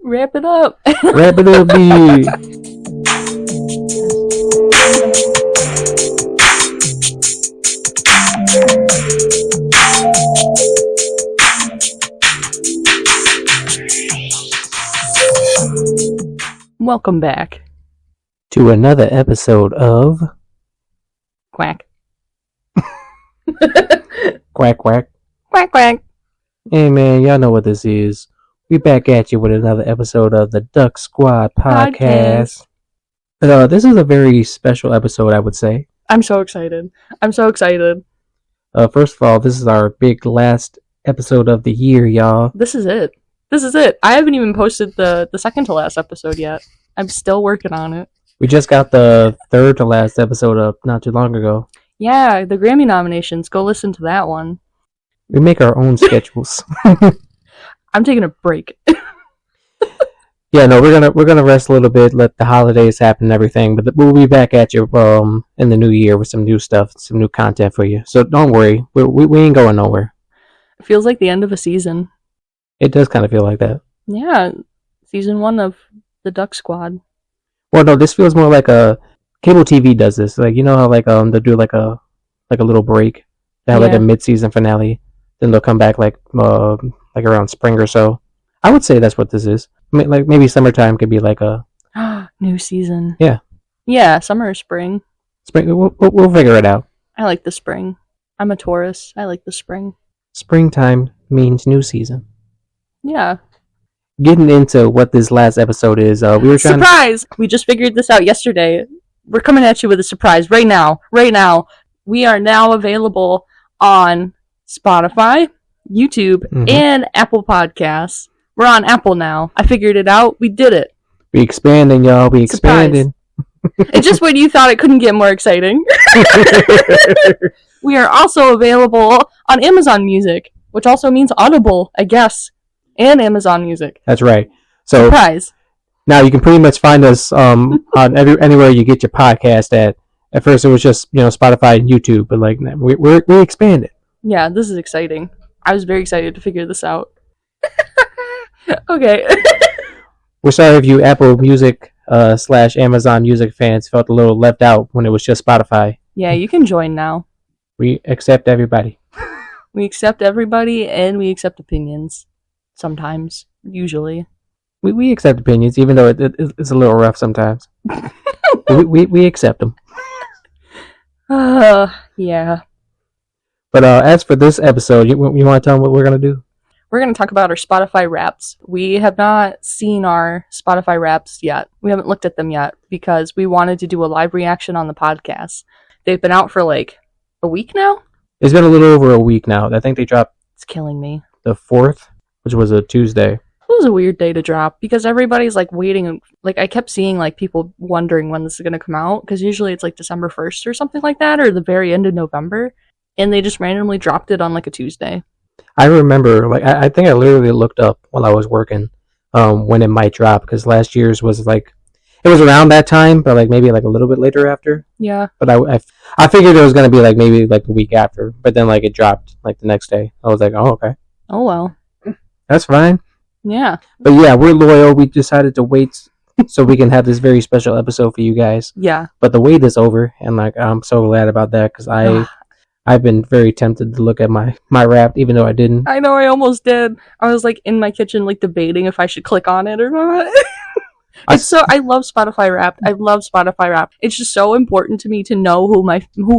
Wrap it up. Wrap it up, B. Welcome back to another episode of Quack. Quack Quack. Quack quack. Hey man, y'all know what this is. We back at you with another episode of the Duck Squad podcast. But this is a very special episode, I would say. I'm so excited. First of all, this is our big last episode of the year, y'all. This is it. I haven't even posted the second to last episode yet. I'm still working on it. We just got the third to last episode up not too long ago. Yeah, the Grammy nominations. Go listen to that one. We make our own schedules. I'm taking a break. Yeah, no, we're gonna rest a little bit, let the holidays happen and everything, but we'll be back at you in the new year with some new stuff, some new content for you. So don't worry, we ain't going nowhere. It feels like the end of a season. It does kind of feel like that. Yeah, season 1 of the Duck Squad. Well, no, this feels more like a cable TV does this. Like, you know how like they do like a little break, they have like a mid-season finale, then they'll come back like around spring or so. I would say that's what this is. Like maybe summertime could be like a new season. Yeah, summer or spring. Spring. We'll figure it out. I like the spring. I'm a Taurus. I like the spring. Springtime means new season. Yeah. Getting into what this last episode is, we were trying surprise! We just figured this out yesterday. We're coming at you with a surprise right now. We are now available on Spotify, YouTube, and Apple Podcasts. We're on Apple now. I figured it out. We did it. We expanding, y'all. We expanding. It's just when you thought it couldn't get more exciting. We are also available on Amazon Music, which also means Audible, I guess, and Amazon Music. That's right. So surprise. Now you can pretty much find us on anywhere you get your podcast at. At first it was just Spotify and YouTube, but like we expanded. Yeah, this is exciting. I was very excited to figure this out. Okay. We're sorry if you Apple Music / Amazon Music fans felt a little left out when it was just Spotify. Yeah, you can join now. We accept everybody. We accept everybody, and we accept opinions. Sometimes. Usually. We accept opinions, even though it's a little rough sometimes. we accept them. Yeah. But as for this episode, you want to tell them what we're going to do? We're going to talk about our Spotify Wraps. We have not seen our Spotify Wraps yet. We haven't looked at them yet because we wanted to do a live reaction on the podcast. They've been out for like a week now? It's been a little over a week now. I think they dropped... It's killing me. The 4th, which was a Tuesday. It was a weird day to drop because everybody's like waiting. Like I kept seeing like people wondering when this is going to come out because usually it's like December 1st or something like that or the very end of November. And they just randomly dropped it on like a Tuesday. I remember, like, I think I literally looked up while I was working when it might drop, because last year's was like, it was around that time, but like maybe like a little bit later after. Yeah. But I figured it was going to be like maybe like the week after, but then like it dropped like the next day. I was like, oh, okay. Oh, well. That's fine. Yeah. But yeah, we're loyal. We decided to wait so we can have this very special episode for you guys. Yeah. But the wait is over, and like I'm so glad about that because I've been very tempted to look at my Wrapped, even though I didn't. I know, I almost did. I was like in my kitchen, like debating if I should click on it or not. I love Spotify Wrapped. I love Spotify Wrapped. It's just so important to me to know who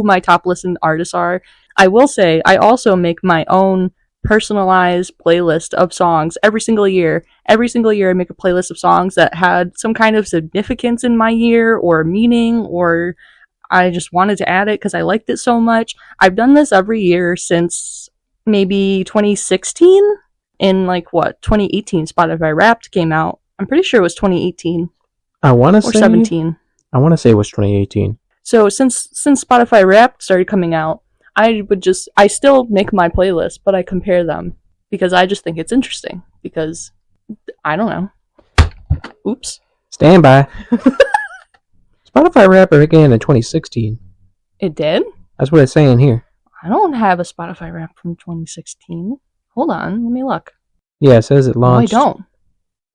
my top listened artists are. I will say, I also make my own personalized playlist of songs every single year. Every single year I make a playlist of songs that had some kind of significance in my year or meaning, or I just wanted to add it because I liked it so much. I've done this every year since maybe 2016. In 2018 Spotify Wrapped came out. I'm pretty sure it was 2018. I want to say 17. I want to say it was 2018. So since Spotify Wrapped started coming out, I still make my playlist, but I compare them because I just think it's interesting because I don't know. Oops. Stand by. Spotify Wrapped began in 2016. It did? That's what it's saying here. I don't have a Spotify Wrapped from 2016. Hold on, let me look. Yeah, it says it launched. No, I don't.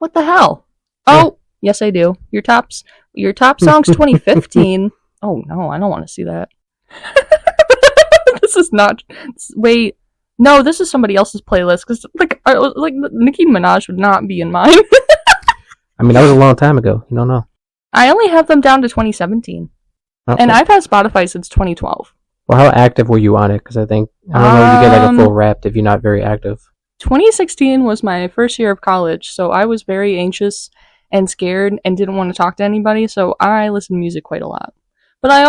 What the hell? Oh, yes, I do. Your top songs 2015. Oh no, I don't want to see that. This is not. Wait, no, this is somebody else's playlist because like Nicki Minaj would not be in mine. I mean, that was a long time ago. You don't know. I only have them down to 2017, and I've had Spotify since 2012. Well, how active were you on it? Because I think I don't know if you get like a full Wrapped if you're not very active. 2016 was my first year of college, so I was very anxious and scared and didn't want to talk to anybody, so I listened to music quite a lot. But I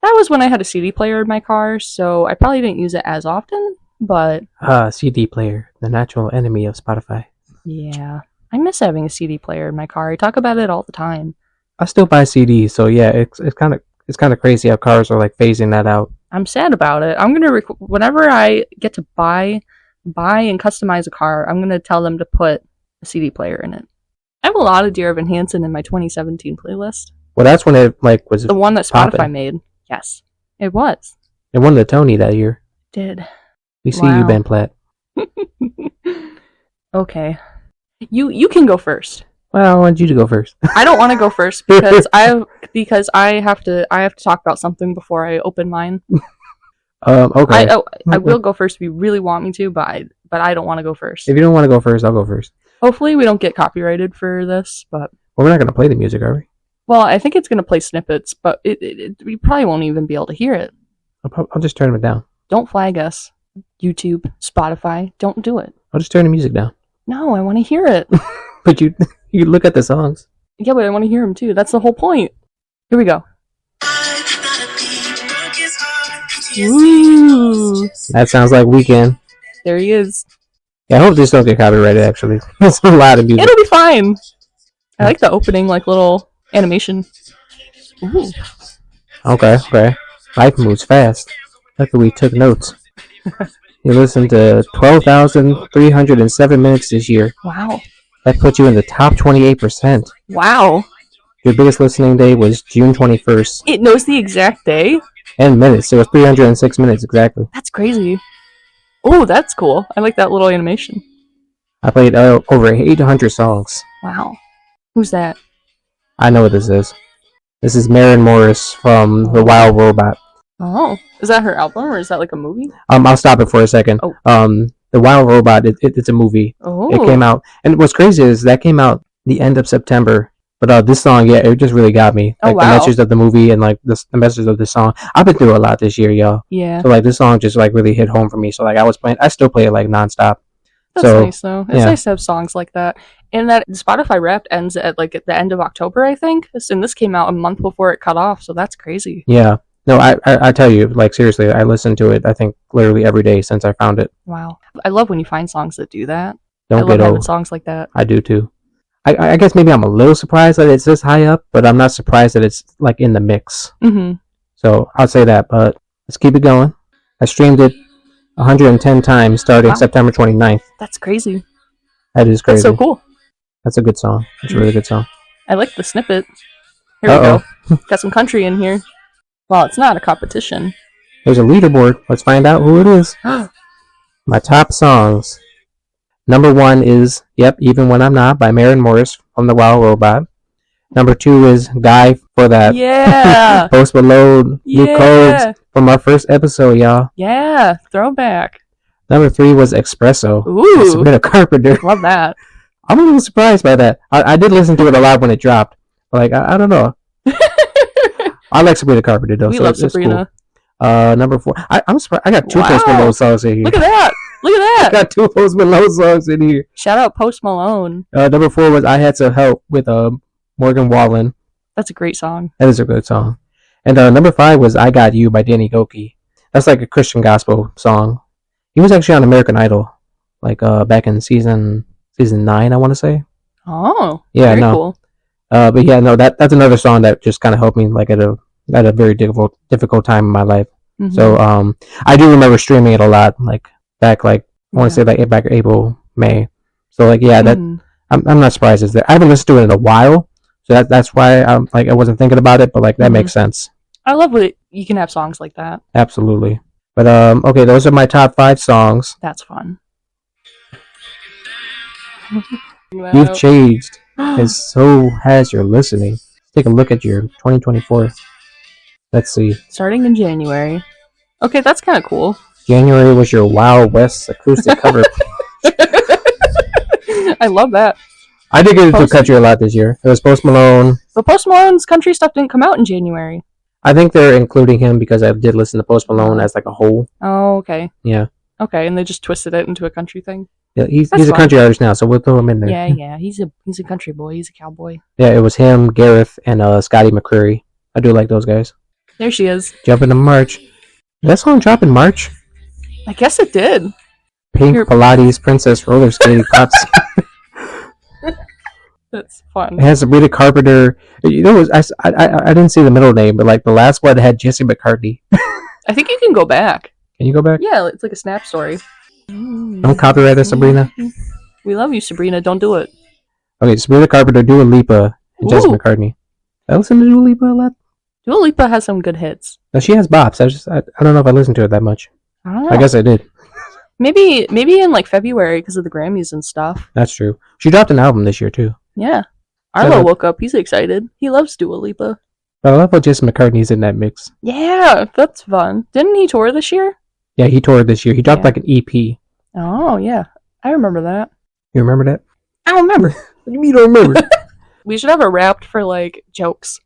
that was when I had a CD player in my car, so I probably didn't use it as often, but... CD player, the natural enemy of Spotify. Yeah, I miss having a CD player in my car. I talk about it all the time. I still buy CDs, so yeah, it's kind of crazy how cars are like phasing that out. I'm sad about it. I'm gonna whenever I get to buy and customize a car, I'm gonna tell them to put a CD player in it. I have a lot of Dear Evan Hansen in my 2017 playlist. Well, that's when it like was the one that Spotify poppin'. made. Yes, it was. It won the Tony that year. It did. We see you, Ben Platt. Okay, you can go first. Well, I want you to go first. I don't want to go first because I have to talk about something before I open mine. Okay. I will go first if you really want me to, but I don't want to go first. If you don't want to go first, I'll go first. Hopefully we don't get copyrighted for this, but... Well, we're not going to play the music, are we? Well, I think it's going to play snippets, but we probably won't even be able to hear it. I'll just turn it down. Don't flag us. YouTube, Spotify, don't do it. I'll just turn the music down. No, I want to hear it. But you look at the songs. Yeah, but I want to hear them too. That's the whole point. Here we go. Ooh. That sounds like Weeknd. There he is. Yeah, I hope this don't get copyrighted, actually. That's a lot of music. It'll be fine. I like the opening, like, little animation. Ooh. Okay. Life moves fast. Luckily, we took notes. You listened to 12,307 minutes this year. Wow. That puts you in the top 28%. Wow. Your biggest listening day was June 21st. It knows the exact day? And minutes. It was 306 minutes exactly. That's crazy. Oh, that's cool. I like that little animation. I played over 800 songs. Wow. Who's that? I know what this is. This is Maren Morris from The Wild Robot. Oh. Is that her album or is that like a movie? I'll stop it for a second. Oh. The Wild Robot, it's a movie. Oh. It came out. And what's crazy is that came out the end of September. But this song, yeah, it just really got me. Like, oh, wow. The message of the movie and, like, the message of the song. I've been through a lot this year, y'all. Yeah. So, like, this song just, like, really hit home for me. So, like, I still play it, like, nonstop. That's nice, though. It's nice to have songs like that. And that Spotify Wrapped ends at the end of October, I think. And this came out a month before it cut off, so that's crazy. Yeah. No, I tell you, like, seriously, I listen to it, I think, literally every day since I found it. Wow. I love when you find songs that do that. I love having songs like that. I do, too. I guess maybe I'm a little surprised that it's this high up, but I'm not surprised that it's, like, in the mix. Mm-hmm. So, I'll say that, but let's keep it going. I streamed it 110 times starting September 29th. That's crazy. That is crazy. That's so cool. That's a good song. It's a really good song. I like the snippet. Here we go. Got some country in here. Well, it's not a competition. There's a leaderboard. Let's find out who it is. My top songs. Number 1 is, Even When I'm Not by Maren Morris from The Wild Robot. Number 2 is Guy for That. Yeah. Post Malone, New Codes from our first episode, y'all. Yeah, throwback. Number 3 was Espresso. Ooh. Sabrina Carpenter. Love that. I'm a little surprised by that. I did listen to it a lot when it dropped. Like, I don't know. I like Sabrina Carpenter, though. We love Sabrina. Cool. Number 4. I'm surprised. I got 2 Post Malone songs in here. Look at that. I got 2 Post Malone songs in here. Shout out Post Malone. Number 4 was I Had Some Help with Morgan Wallen. That's a great song. That is a good song. And number 5 was I Got You by Danny Goki. That's like a Christian gospel song. He was actually on American Idol, like back in season 9, I want to say. Oh, yeah, very cool. But yeah, no, that's another song that just kind of helped me like at a very difficult time in my life. Mm-hmm. So I do remember streaming it a lot, like back I want to say like back April, May. So like yeah, that I'm not surprised it's there. I haven't listened to it in a while, so that's why I'm like I wasn't thinking about it, but like that makes sense. I love when you can have songs like that. Absolutely. But okay, those are my top 5 songs. That's fun. You've changed, and so has your listening. Let's take a look at your 2024. Let's see. Starting in January. Okay, that's kind of cool. January was your Wild West acoustic cover. I love that. I did get into country a lot this year. It was Post Malone. But Post Malone's country stuff didn't come out in January. I think they're including him because I did listen to Post Malone as like a whole. Oh, okay. Yeah. Okay, and they just twisted it into a country thing. Yeah, he's a country artist now, so we'll throw him in there. Yeah, he's a country boy. He's a cowboy. Yeah, it was him, Gareth, and Scotty McCreery. I do like those guys. There she is. Jumping to March. Did that song drop in March? I guess it did. Pink Pilates Princess Roller Skating Pops. That's fun. It has Sabrina Carpenter. You know, I didn't see the middle name, but like the last one had Jesse McCartney. I think you can go back. Can you go back? Yeah, it's like a snap story. Don't copyright us, Sabrina. We love you, Sabrina. Don't do it. Okay, Sabrina Carpenter, Dua Lipa, and Jesse McCartney. I listen to Dua Lipa a lot. Dua Lipa has some good hits. No, she has bops. I don't know if I listened to it that much. I don't know. I guess I did. Maybe in like February because of the Grammys and stuff. That's true. She dropped an album this year too. Yeah. Arlo woke up. He's excited. He loves Dua Lipa. But I love how Jesse McCartney's in that mix. Yeah, that's fun. Didn't he tour this year? Yeah, he toured this year. He dropped like an EP. Oh, yeah. I remember that. You remember that? I don't remember. What do you mean you don't remember? We should have a Wrapped for like jokes.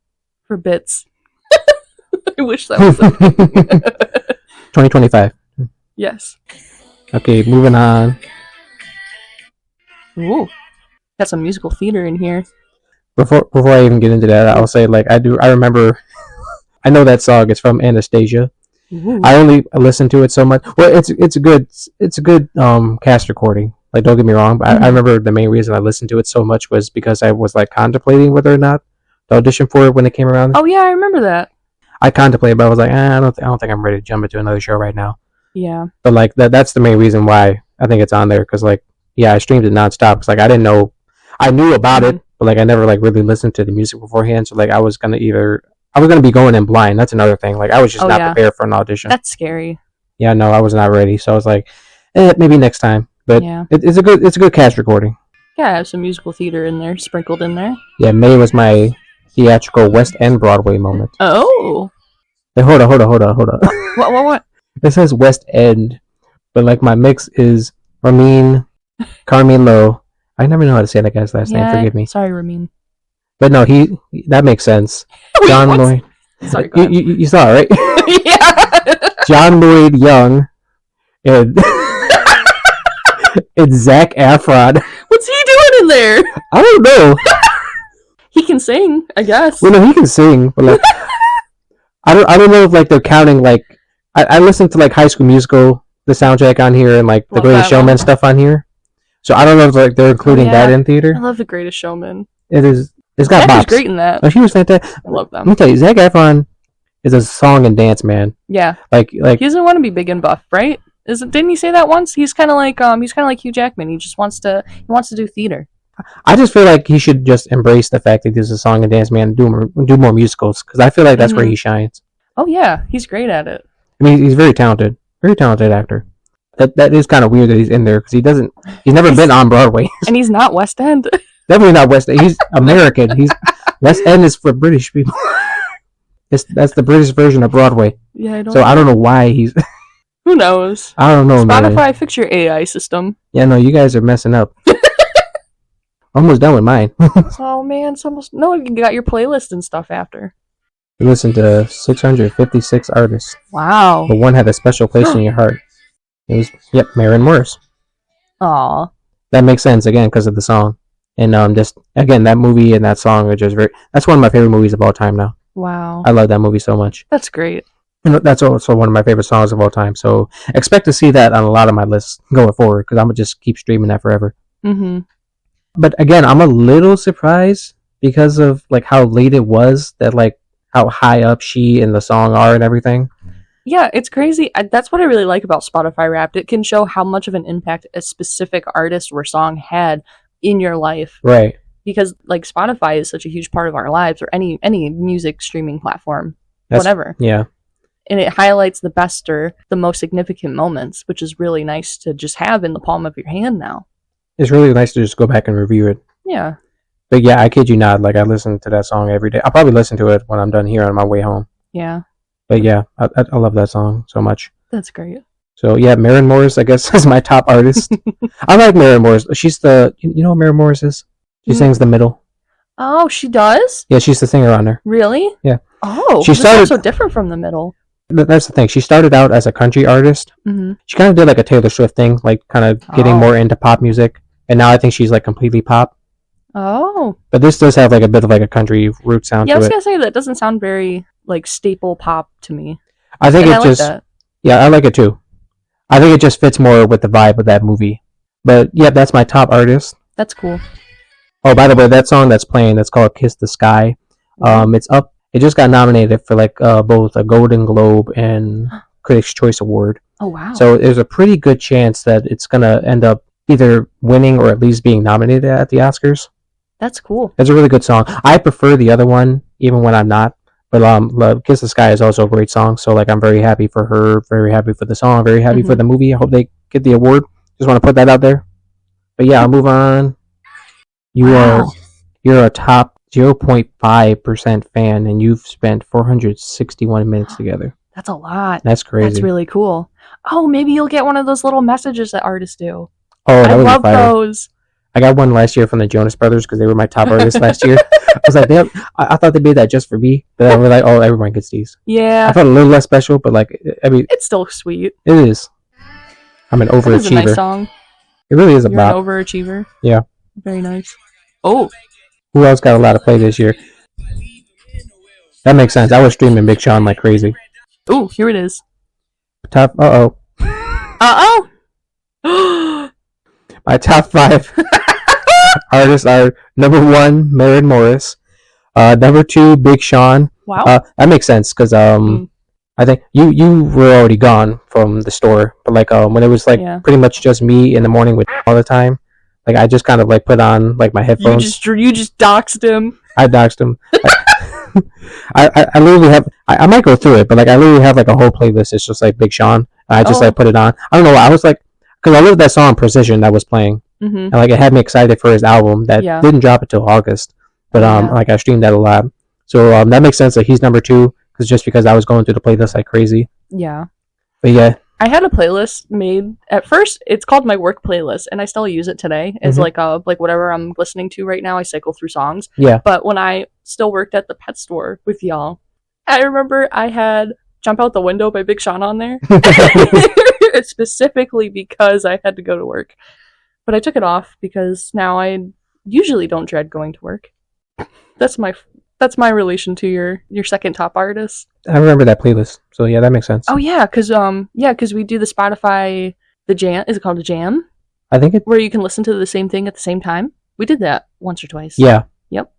For bits. I wish that was it. 2025. Yes. Okay, moving on. Ooh. Got some musical theater in here. Before I even get into that, I'll say like I remember I know that song. It's from Anastasia. Ooh. I only listen to it so much. Well, it's a good cast recording. Like, don't get me wrong, but I remember the main reason I listened to it so much was because I was like contemplating whether or not to audition for it when it came around. Oh yeah, I remember that. I contemplated, but I was like, I don't think I'm ready to jump into another show right now. Yeah. But like that's the main reason why I think it's on there, because like I streamed it nonstop. Because like I didn't know, I knew about it, but like I never like really listened to the music beforehand. So like I was gonna be going in blind. That's another thing. Like I was just not prepared for an audition. That's scary. Yeah, no, I was not ready. So I was like, maybe next time. But it's a good cast recording. Yeah, I have some musical theater in there, sprinkled in there. Yeah, May was my theatrical West End Broadway moment. Oh. Hey, hold on. What? It says West End, but like my mix is Carmine Lowe. I never know how to say that guy's last name. Forgive me. Sorry, Ramin. But no, that makes sense. John Lloyd. Sorry, you saw it, right? Yeah. John Lloyd Young and it's Zac Efron. What's he doing in there? I don't know. He can sing, I guess. Well, no, he can sing, but like, I don't know if like they're counting like I listened to like High School Musical, the soundtrack on here, and like the Greatest Showman stuff on here. So I don't know if like they're including that in theater. I love the Greatest Showman. It is. It's got bops. Great in that. Oh, she was fantastic. I love them. Let me tell you, Zac Efron is a song and dance man. Yeah. Like he doesn't want to be big and buff, right? Didn't he say that once? He's kind of like Hugh Jackman. He just wants to do theater. I just feel like he should just embrace the fact that he's a song and dance man and do more musicals, because I feel like that's where he shines. Oh yeah, he's great at it. I mean, he's very talented actor. That is kind of weird that he's in there, because he's never been on Broadway. And he's not West End. Definitely not West End. He's American. West End is for British people. That's the British version of Broadway. Yeah, I don't know why he's. Who knows? I don't know, Spotify, man. fix your AI system. Yeah, no, you guys are messing up. Almost done with mine. Oh man, it's almost you got your playlist and stuff after. We listened to 656 artists. Wow. But one had a special place in your heart. It was Maren Morris. Aw. That makes sense again because of the song, and just again that movie and that song are just that's one of my favorite movies of all time now. Wow. I love that movie so much. That's great. And that's also one of my favorite songs of all time. So expect to see that on a lot of my lists going forward, because I'm gonna just keep streaming that forever. Mm-hmm. But again, I'm a little surprised because of like how late it was, that like how high up she and the song are and everything. Yeah, it's crazy. That's what I really like about Spotify Wrapped. It can show how much of an impact a specific artist or song had in your life. Right. Because like Spotify is such a huge part of our lives, or any music streaming platform, whatever. Yeah. And it highlights the best or the most significant moments, which is really nice to just have in the palm of your hand now. it's really nice to just go back and review it. Yeah. But yeah, I kid you not. Like I listen to that song every day. I'll probably listen to it when I'm done here on my way home. Yeah. But yeah, I love that song so much. That's great. So yeah, Maren Morris, I guess, is my top artist. I like Maren Morris. She's the, you know what Maren Morris is? She sings the middle. Oh, she does? Yeah, she's the singer on there. Really? Yeah. Oh, she started so different from the middle. That's the thing. She started out as a country artist. Mm-hmm. She kind of did like a Taylor Swift thing, like kind of getting more into pop music. And now I think she's like completely pop. Oh. But this does have like a bit of like a country root sound to it. Yeah, I was going to say that doesn't sound very like staple pop to me. I think it just... that. Yeah, I like it too. I think it just fits more with the vibe of that movie. But yeah, that's my top artist. That's cool. Oh, by the way, that song that's playing, that's called Kiss the Sky. It's up. It just got nominated for like both a Golden Globe and Critics' Choice Award. Oh, wow. So there's a pretty good chance that it's going to end up either winning or at least being nominated at the Oscars. That's cool. It's a really good song. I prefer the other one, even when I'm not. But Kiss the Sky is also a great song. So like I'm very happy for her, very happy for the song, very happy for the movie. I hope they get the award. Just want to put that out there. But yeah, I'll move on. You're a top 0.5% fan, and you've spent 461 minutes together. That's a lot. That's crazy. That's really cool. Oh, maybe you'll get one of those little messages that artists do. Oh, I love those. I got one last year from the Jonas Brothers because they were my top artists last year. I was like, I thought they made that just for me. But then we're like, oh, everyone gets these. Yeah. I felt a little less special, but like, I mean, it's still sweet. It is. I'm an overachiever. It's a nice song. It really is a You're bop. an overachiever. Yeah. Very nice. Oh. Who else got a lot of play this year? That makes sense. I was streaming Big Sean like crazy. Ooh, here it is. Top. Uh oh. My top 5 artists are number 1, Maren Morris. Number 2, Big Sean. Wow. That makes sense because I think you were already gone from the store, but like when it was like pretty much just me in the morning with all the time, like I just kind of like put on like my headphones. You just doxed him. I doxed him. I literally have. I might go through it, but like I literally have like a whole playlist. It's just like Big Sean. I just like put it on. I don't know. I was like, because I loved that song Precision that was playing, and like it had me excited for his album that didn't drop until August. But like I streamed that a lot, so that makes sense that he's number 2. Just because I was going through the playlist like crazy. Yeah. But yeah. I had a playlist made at first. It's called my work playlist, and I still use it today. It's like whatever I'm listening to right now. I cycle through songs. Yeah. But when I still worked at the pet store with y'all, I remember I had "Jump Out the Window" by Big Sean on there, specifically because I had to go to work. But I took it off because now I usually don't dread going to work. That's my relation to your second top artist. I remember that playlist, so yeah, that makes sense. Oh yeah, because we do the Spotify the jam. Is it called a jam? I think it. Where you can listen to the same thing at the same time. We did that once or twice. Yeah. Yep.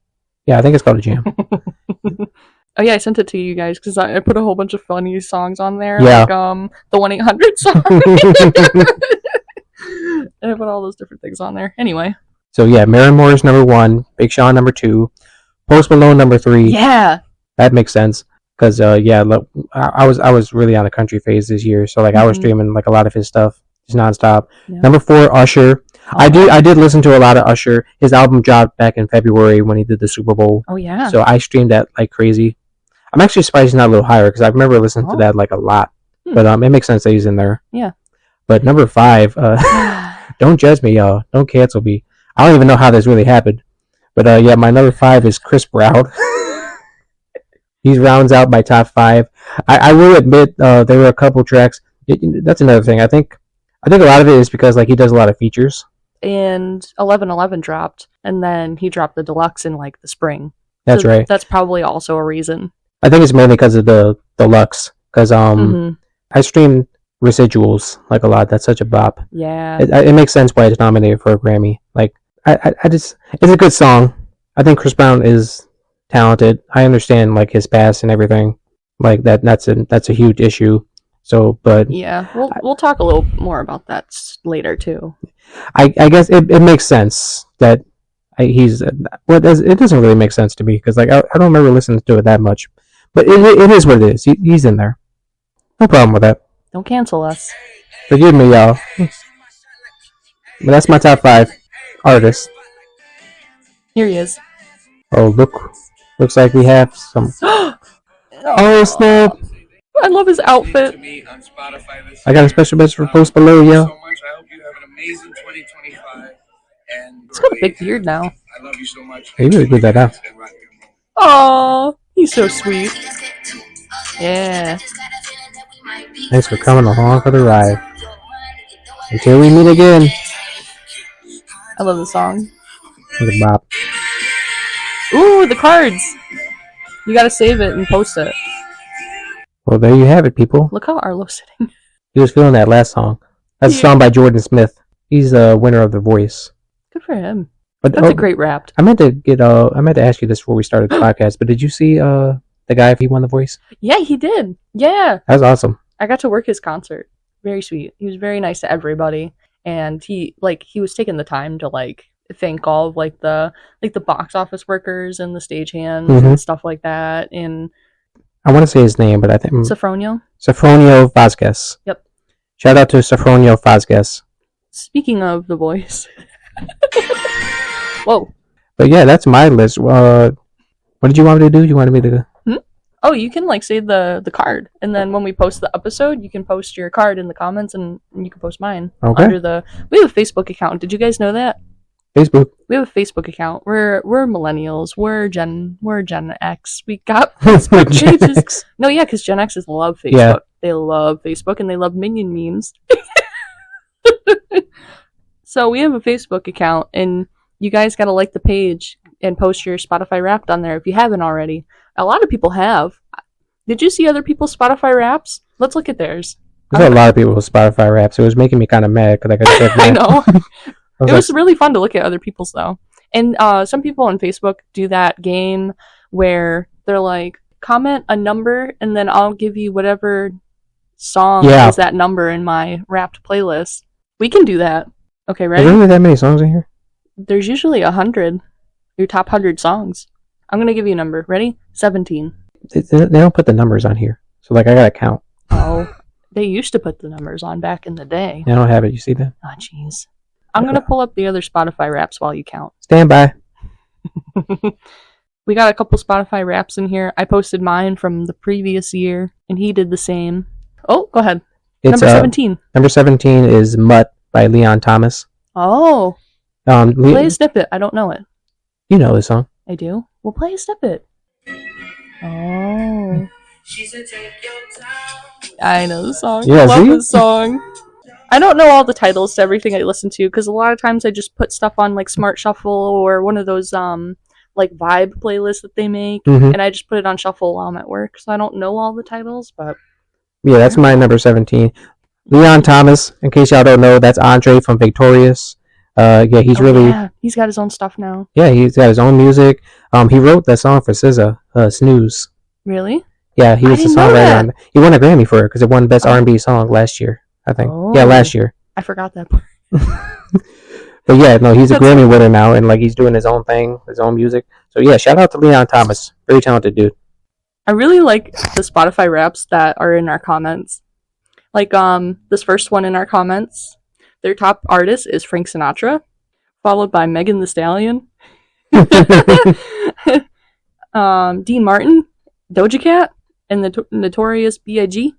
Yeah, I think it's called a jam. Oh yeah, I sent it to you guys because I put a whole bunch of funny songs on there. Yeah. Like the 1-800 song. And I put all those different things on there. Anyway. So yeah, Maren Morris number 1, Big Sean number 2. Post Malone number 3. Yeah, that makes sense because look, I was really on a country phase this year, so like I was streaming like a lot of his stuff just nonstop. Yeah. Number 4, Usher. I did listen to a lot of Usher. His album dropped back in February when he did the Super Bowl. Oh yeah. So I streamed that like crazy. I'm actually surprised he's not a little higher because I remember listening to that like a lot. But it makes sense that he's in there. Yeah. But number 5, don't judge me, y'all. Don't cancel me. I don't even know how this really happened. But yeah, my number 5 is Chris Brown. He rounds out my top 5. I will admit there were a couple tracks. That's another thing. I think a lot of it is because like he does a lot of features. And 1111 dropped, and then he dropped the deluxe in like the spring. That's right. That's probably also a reason. I think it's mainly because of the deluxe. Because I stream Residuals like a lot. That's such a bop. Yeah. It makes sense why it's nominated for a Grammy. Like I just, it's a good song. I think Chris Brown is talented. I understand like his past and everything. Like that's a huge issue. So, but yeah, we'll talk a little more about that later too. I guess it makes sense that he's it doesn't really make sense to me because like I don't remember listening to it that much, but it is what it is. He's in there. No problem with that. Don't cancel us. Forgive me, y'all. But that's my top 5. artist. Here he is. Oh, looks like we have some. Oh snap! I love his outfit. I got a special message for Post Below, yo. He's got a big beard now. He really good that out. Oh, he's so sweet. Yeah. Thanks for coming along for the ride. Until we meet again. I love the song. The bop. Ooh, the cards. You gotta save it and post it. Well, there you have it, people. Look how Arlo's sitting. He was feeling that last song. That's a song by Jordan Smith. He's the winner of The Voice. Good for him. But That's a great rap. I meant to ask you this before we started the podcast, but did you see the guy if he won The Voice? Yeah, he did. Yeah. That's awesome. I got to work his concert. Very sweet. He was very nice to everybody, and he was taking the time to thank all of the box office workers and the stagehands and stuff like that. And I want to say his name, but I think Sofronio Vazquez. Yep. Shout out to Sofronio Vazquez. Speaking of The Voice. Whoa. But yeah, that's my list. What did you want me to do? You wanted me to... Oh, you can save the card, and then when we post the episode, you can post your card in the comments, and you can post mine. Okay. We have a Facebook account. Did you guys know that? Facebook. We have a Facebook account. We're millennials. We're Gen X. We got Facebook pages. No, yeah, because Gen X's love Facebook. Yeah. They love Facebook, and they love Minion memes. So we have a Facebook account, and you guys got to like the page and post your Spotify Wrapped on there if you haven't already. A lot of people have. Did you see other people's Spotify Wraps? Let's look at theirs. There's a lot of people with Spotify Wraps. It was making me kind of mad because I could have said I know. It was really fun to look at other people's, though. And some people on Facebook do that game where they're like, comment a number, and then I'll give you whatever song is that number in my Wrapped playlist. We can do that. Okay, ready? Are there really that many songs in here? There's usually 100. Your top 100 songs. I'm going to give you a number. Ready? 17. They don't put the numbers on here. So, I got to count. Oh, they used to put the numbers on back in the day. I don't have it. You see that? Oh, jeez. I'm going to pull up the other Spotify Wraps while you count. Stand by. We got a couple Spotify Wraps in here. I posted mine from the previous year, and he did the same. Oh, go ahead. Number 17. Number 17 is Mutt by Leon Thomas. Oh. Play a snippet. I don't know it. You know this song. I do. We'll play a snippet. Oh. I know the song. Yeah, I love this song. I don't know all the titles to everything I listen to because a lot of times I just put stuff on Smart Shuffle or one of those vibe playlists that they make, and I just put it on shuffle while I'm at work. So I don't know all the titles, but yeah, that's my number 17. Leon Thomas. In case y'all don't know, that's Andre from Victorious. He's got his own stuff now. Yeah, he's got his own music. He wrote that song for SZA, Snooze. Really? Yeah, he was the songwriter. He won a Grammy for it because it won Best R&B Song last year, I think. Oh, yeah, last year. I forgot that part. But yeah, no, he's a Grammy winner now, and he's doing his own thing, his own music. So yeah, shout out to Leon Thomas, very talented dude. I really like the Spotify Wraps that are in our comments. This first one in our comments. Their top artist is Frank Sinatra, followed by Megan Thee Stallion, Dean Martin, Doja Cat, and the Notorious B.I.G.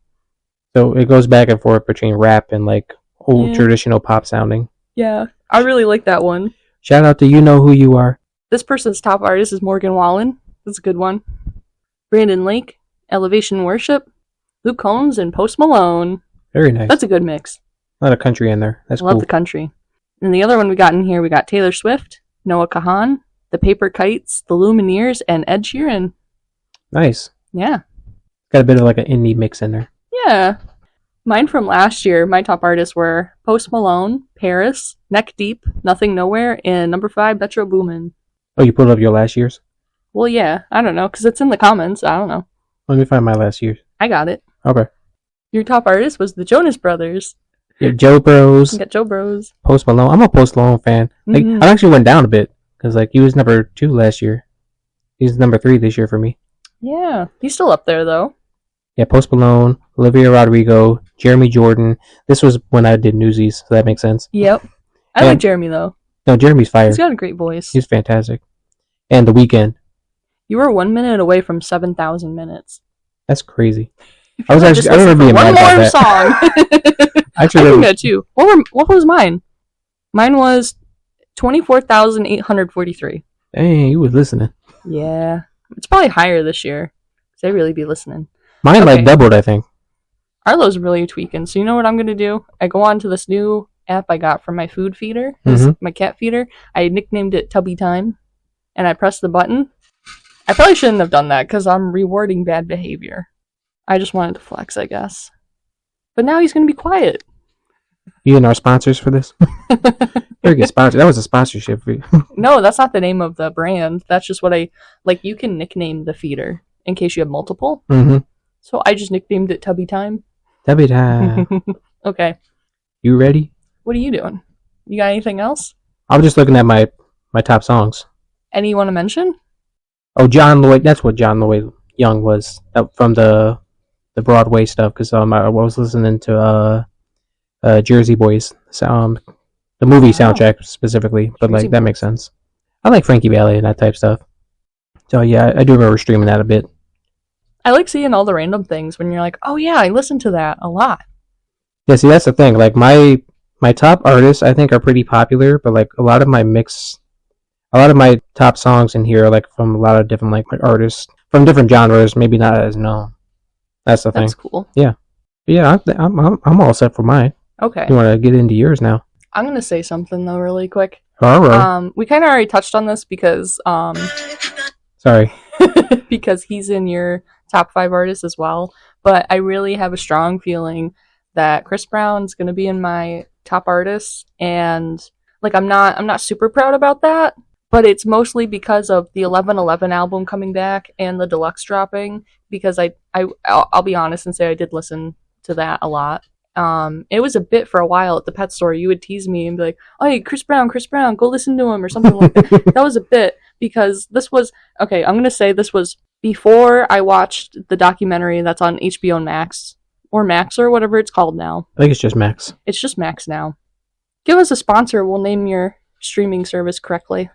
So it goes back and forth between rap and old traditional pop sounding. Yeah, I really like that one. Shout out to You Know Who You Are. This person's top artist is Morgan Wallen. That's a good one. Brandon Lake, Elevation Worship, Luke Combs, and Post Malone. Very nice. That's a good mix. A lot of country in there. That's cool. Love the country. And the other one we got in here, we got Taylor Swift, Noah Kahan, The Paper Kites, The Lumineers, and Ed Sheeran. Nice. Yeah. Got a bit of an indie mix in there. Yeah. Mine from last year, my top artists were Post Malone, Paris, Neck Deep, Nothing Nowhere, and number 5, Metro Boomin. Oh, you pulled up your last year's? Well, yeah. I don't know, because it's in the comments. I don't know. Let me find my last year's. I got it. Okay. Your top artist was the Jonas Brothers. Yeah, Joe Bros. You got Joe Bros. Post Malone. I'm a Post Malone fan. I actually went down a bit because he was number 2 last year. He's number 3 this year for me. Yeah, he's still up there though. Yeah, Post Malone, Olivia Rodrigo, Jeremy Jordan. This was when I did Newsies, so that makes sense. Yep. I like Jeremy though. No, Jeremy's fire. He's got a great voice. He's fantastic. And The Weeknd. You were 1 minute away from 7,000 minutes. That's crazy. I remember being mad about that. Song. I think that too. What was mine? Mine was 24,843. Dang, you was listening. Yeah. It's probably higher this year. Because they really be listening. Mine like doubled, I think. Arlo's really tweaking. So you know what I'm going to do? I go on to this new app I got from my food feeder. My cat feeder. I nicknamed it Tubby Time. And I pressed the button. I probably shouldn't have done that because I'm rewarding bad behavior. I just wanted to flex, I guess. But now he's going to be quiet. You and our sponsors for this? Very good sponsor. That was a sponsorship for you. No, that's not the name of the brand. That's just what you can nickname the feeder in case you have multiple. Mm-hmm. So I just nicknamed it Tubby Time. Tubby Time. Okay. You ready? What are you doing? You got anything else? I'm just looking at my top songs. Any you want to mention? Oh, John Lloyd. That's what John Lloyd Young was from the Broadway stuff. Because I was listening to Jersey Boys, the movie soundtrack specifically. But Jersey that Boys. Makes sense. I like Frankie Valli and that type of stuff. So yeah, I do remember streaming that a bit. I like seeing all the random things when you're like, oh yeah, I listen to that a lot. Yeah, see, that's the thing. Like my top artists, I think, are pretty popular, but like a lot of my top songs in here are like from a lot of different like artists from different genres, maybe not as known. That's the thing. That's cool. Yeah, yeah, I'm all set for mine. Okay. You want to get into yours now? I'm gonna say something though, really quick. All right. We kind of already touched on this because Sorry. because he's in your top 5 artists as well, but I really have a strong feeling that Chris Brown's gonna be in my top artists, and like I'm not super proud about that, but it's mostly because of the 11/11 album coming back and the deluxe dropping. Because I'll be honest and say I did listen to that a lot. It was a bit for a while at the pet store. You would tease me and be like, "Oh, hey, Chris Brown, go listen to him," or something like that. That was a bit because this was okay. I'm gonna say this was before I watched the documentary that's on HBO Max or Max or whatever it's called now. I think it's just Max. It's just Max now. Give us a sponsor. We'll name your streaming service correctly.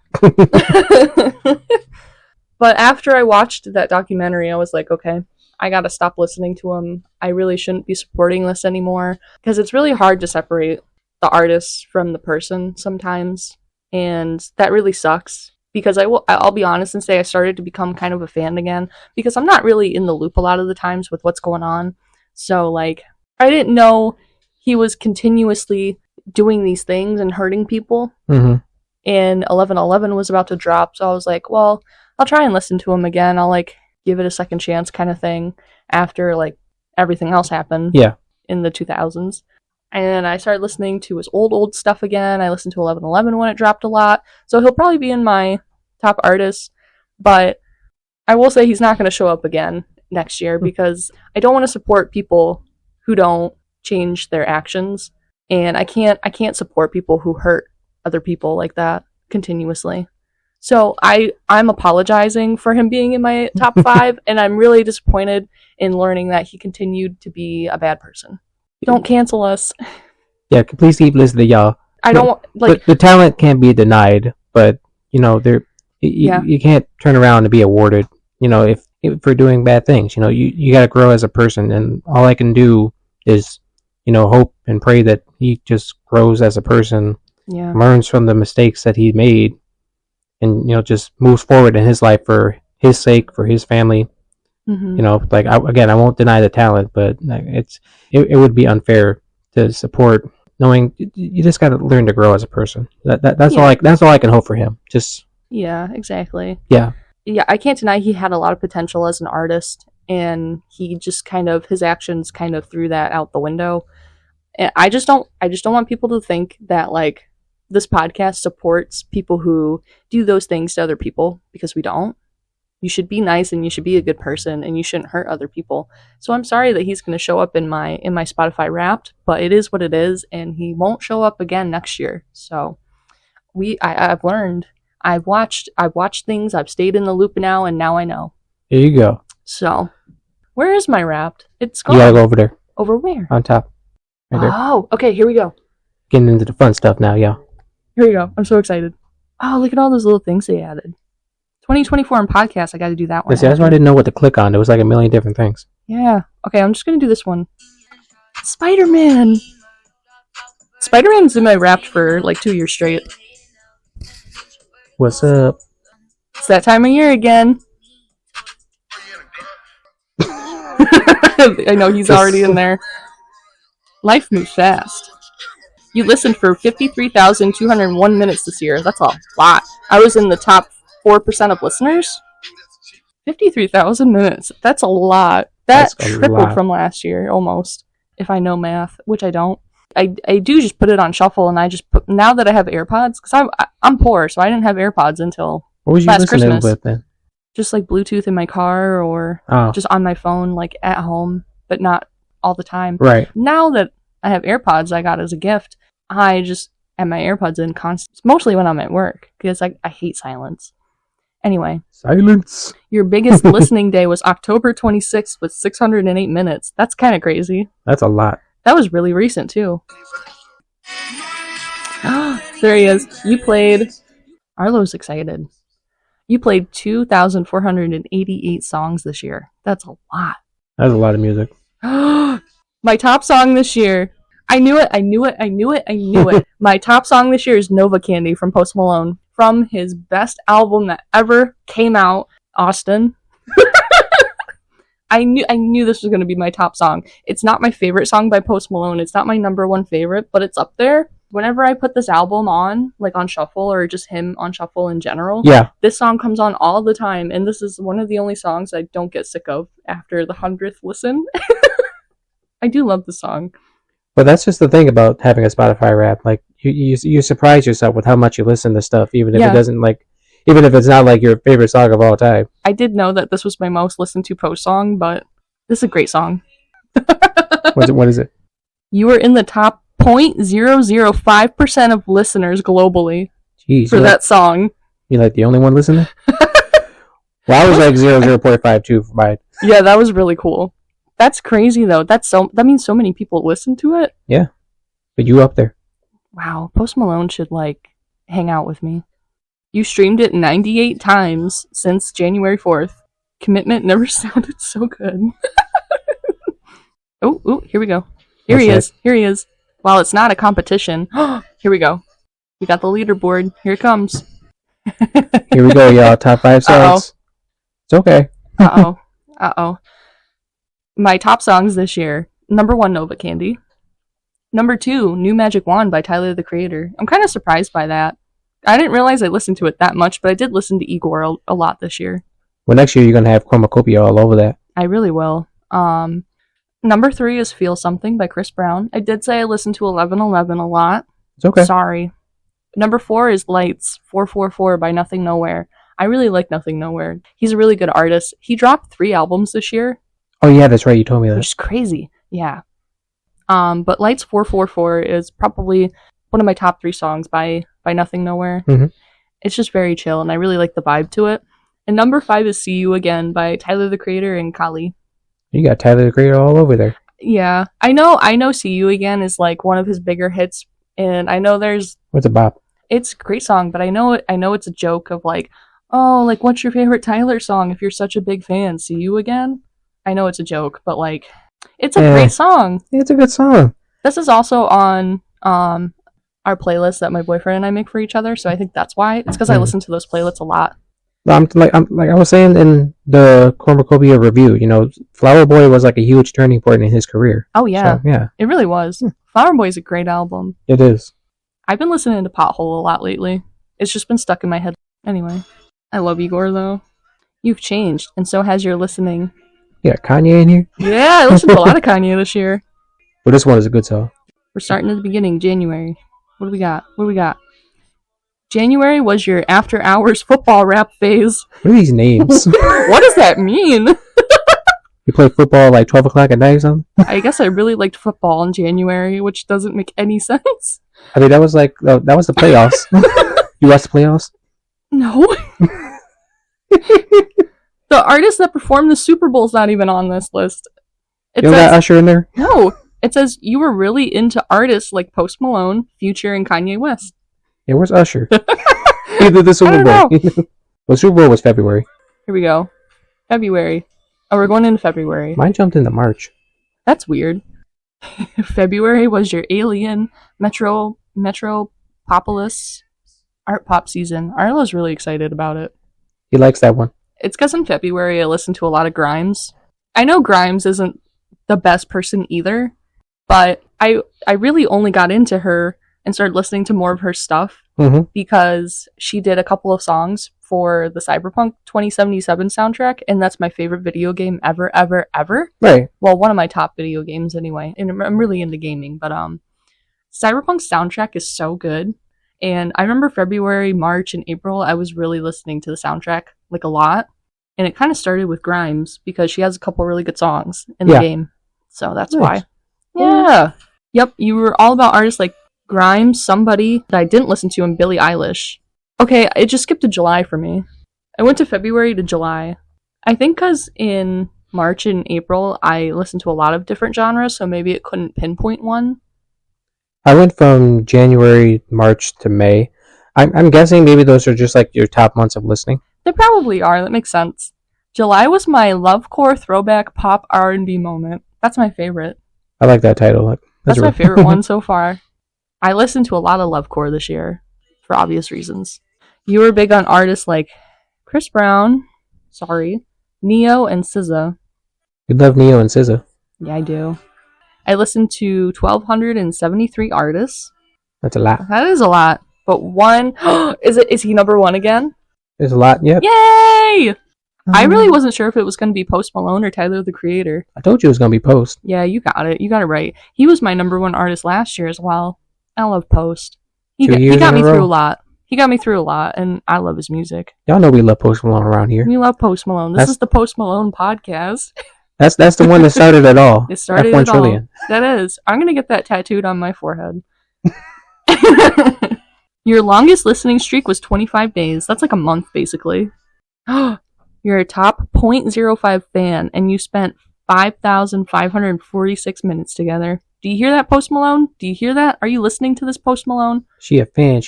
But after I watched that documentary, I was like, okay, I gotta stop listening to him. I really shouldn't be supporting this anymore. Because it's really hard to separate the artist from the person sometimes. And that really sucks. Because I'll be honest and say I started to become kind of a fan again. Because I'm not really in the loop a lot of the times with what's going on. So, like, I didn't know he was continuously doing these things and hurting people. Mm-hmm. And 11/11 was about to drop. So I was like, well, I'll try and listen to him again. I'll, like, give it a second chance kind of thing after, like, everything else happened in the 2000s. And I started listening to his old stuff again. I listened to 11/11 when it dropped a lot. So he'll probably be in my top artists. But I will say he's not going to show up again next year because I don't want to support people who don't change their actions. And I can't support people who hurt other people like that continuously. So I'm apologizing for him being in my top 5, and I'm really disappointed in learning that he continued to be a bad person. Don't cancel us. Yeah, please keep listening, y'all. I don't like the talent can't be denied, but you know you can't turn around and be awarded. You know, if for doing bad things, you know, you got to grow as a person, and all I can do is, you know, hope and pray that he just grows as a person, learns from the mistakes that he made, and, you know, just moves forward in his life for his sake, for his family. Mm-hmm. You know, like, I won't deny the talent, but it would be unfair to support, knowing you just got to learn to grow as a person. That's all I can hope for him. Just exactly. Yeah, I can't deny he had a lot of potential as an artist, and he just his actions kind of threw that out the window. And I just don't want people to think that, like, this podcast supports people who do those things to other people, because we don't. You should be nice and you should be a good person and you shouldn't hurt other people. So I'm sorry that he's going to show up in my Spotify Wrapped, but it is what it is, and he won't show up again next year. So I've learned. I've watched things. I've stayed in the loop now, and now I know. There you go. So where is my Wrapped? It's gone. You gotta go over there. Over where? On top. Right there. Oh, okay. Here we go. Getting into the fun stuff now, y'all. Here we go. I'm so excited. Oh, look at all those little things they added. 2024 in podcast. I got to do that one. See, that's why I didn't know what to click on. There was like a million different things. Yeah. Okay, I'm just going to do this one. Spider-Man. Spider-Man's in my Wrapped for like 2 years straight. What's up? It's that time of year again. I know he's already in there. Life moves fast. You listened for 53,201 minutes this year. That's a lot. I was in the top 4% of listeners. 53,000 minutes. That's a lot. That's tripled from last year, almost. If I know math, which I don't. I do just put it on shuffle, and I just put, now that I have AirPods, because I'm poor, so I didn't have AirPods until what was you last listening Christmas. With then? Just like Bluetooth in my car, or just on my phone, like at home, but not all the time. Right. Now that I have AirPods I got as a gift, I just have my AirPods in constant, mostly when I'm at work, because I hate silence. Anyway. Silence. Your biggest listening day was October 26th with 608 minutes. That's kind of crazy. That's a lot. That was really recent, too. There he is. You played... Arlo's excited. You played 2,488 songs this year. That's a lot. That's a lot of music. My top song this year... I knew it. My top song this year is Nova Candy from Post Malone. From his best album that ever came out, Austin. I knew this was going to be my top song. It's not my favorite song by Post Malone. It's not my number one favorite, but it's up there. Whenever I put this album on, like on shuffle, or just him on shuffle in general, this song comes on all the time, and this is one of the only songs I don't get sick of after the 100th listen. I do love the song. But that's just the thing about having a Spotify Wrapped. Like you surprise yourself with how much you listen to stuff, even if it doesn't even if it's not like your favorite song of all time. I did know that this was my most listened to Post song, but this is a great song. What is it? You were in the top 0.005% of listeners globally. Jeez, for that song. You like the only one listening? Well, I was like 0.52 for mine. Yeah, that was really cool. That's crazy though. That means so many people listen to it. Yeah, but you up there? Wow, Post Malone should hang out with me. You streamed it 98 times since January 4th. Commitment never sounded so good. Oh, here we go. Here he is. While it's not a competition, here we go. We got the leaderboard. Here it comes. Here we go, y'all. Top 5 songs. It's okay. Uh-oh. My top songs this year. Number 1, Nova Candy. Number 2, New Magic Wand by Tyler, the Creator. I'm kind of surprised by that. I didn't realize I listened to it that much, but I did listen to Igor a lot this year. Well, next year you're going to have Chromacopia all over that. I really will. Number 3 is Feel Something by Chris Brown. I did say I listened to 1111 a lot. It's okay. Sorry. Number 4 is Lights, 444 by Nothing Nowhere. I really like Nothing Nowhere. He's a really good artist. He dropped 3 albums this year. Oh yeah, that's right. You told me that. Which is crazy. Yeah. But Lights 444 is probably one of my top 3 songs by Nothing Nowhere. Mm-hmm. It's just very chill, and I really like the vibe to it. And number 5 is See You Again by Tyler, the Creator and Kali. You got Tyler, the Creator all over there. Yeah. I know See You Again is one of his bigger hits, and I know there's... What's a bop? It's a great song, but I know it's a joke of what's your favorite Tyler song if you're such a big fan? See You Again? I know it's a joke, but it's a great song. It's a good song. This is also on our playlist that my boyfriend and I make for each other, so I think that's why. It's because I listen to those playlists a lot. I'm like I was saying in the Cornucopia review, Flower Boy was a huge turning point in his career. Oh yeah, so, yeah, it really was. Flower Boy is a great album. It is. I've been listening to Pothole a lot lately. It's just been stuck in my head. Anyway, I love Igor though. You've changed, and so has your listening. Yeah, Kanye in here? Yeah, I listened to a lot of Kanye this year. Well, this one is a good song. We're starting at the beginning, January. What do we got? January was your after hours football rap phase. What are these names? What does that mean? You play football 12 o'clock at night or something? I guess I really liked football in January, which doesn't make any sense. I mean, that was the playoffs. You watched the playoffs? No. The artist that performed the Super Bowl's not even on this list. You don't got Usher in there? No. It says you were really into artists like Post Malone, Future, and Kanye West. Yeah, where's Usher? He did the Super Bowl. Well, Super Bowl was February. Here we go. February. Oh, we're going into February. Mine jumped into March. That's weird. February was your Alien Metropolis art pop season. Arlo's really excited about it. He likes that one. It's because in February I listen to a lot of Grimes. I know Grimes isn't the best person either, but I really only got into her and started listening to more of her stuff because she did a couple of songs for the Cyberpunk 2077 soundtrack, and that's my favorite video game ever. Right. Well, one of my top video games anyway, and I'm really into gaming, but Cyberpunk's soundtrack is so good, and I remember February, March, and April, I was really listening to the soundtrack, like, a lot, and it kind of started with Grimes, because she has a couple really good songs in the game, so that's why. Yeah. Yep, you were all about artists like Grimes, somebody that I didn't listen to, and Billie Eilish. Okay, it just skipped to July for me. I went to February to July. I think because in March and April, I listened to a lot of different genres, so maybe it couldn't pinpoint one. I went from January, March to May. I'm guessing maybe those are just like your top months of listening. They probably are. That makes sense. July was my lovecore throwback pop R&B moment. That's my favorite. I like that title. That's my favorite one so far. I listened to a lot of lovecore this year, for obvious reasons. You were big on artists like Chris Brown, Neo, and SZA. You love Neo and SZA. Yeah, I do. I listened to 1,273 artists. That's a lot. That is a lot. But one, is he number one again? There's a lot, yep. Yay! I really wasn't sure if it was going to be Post Malone or Tyler, the Creator. I told you it was going to be Post. Yeah, you got it. You got it right. He was my number one artist last year as well. I love Post. He got me through a lot. He got me through a lot, and I love his music. Y'all know we love Post Malone around here. We love Post Malone. This is the Post Malone podcast. That's the one that started it all. It started F1 it trillion. all. That is. I'm going to get that tattooed on my forehead. Your longest listening streak was 25 days. That's like a month, basically. You're a top 0.05 fan, and you spent 5,546 minutes together. Do you hear that, Post Malone? Do you hear that? Are you listening to this, Post Malone? She a fan.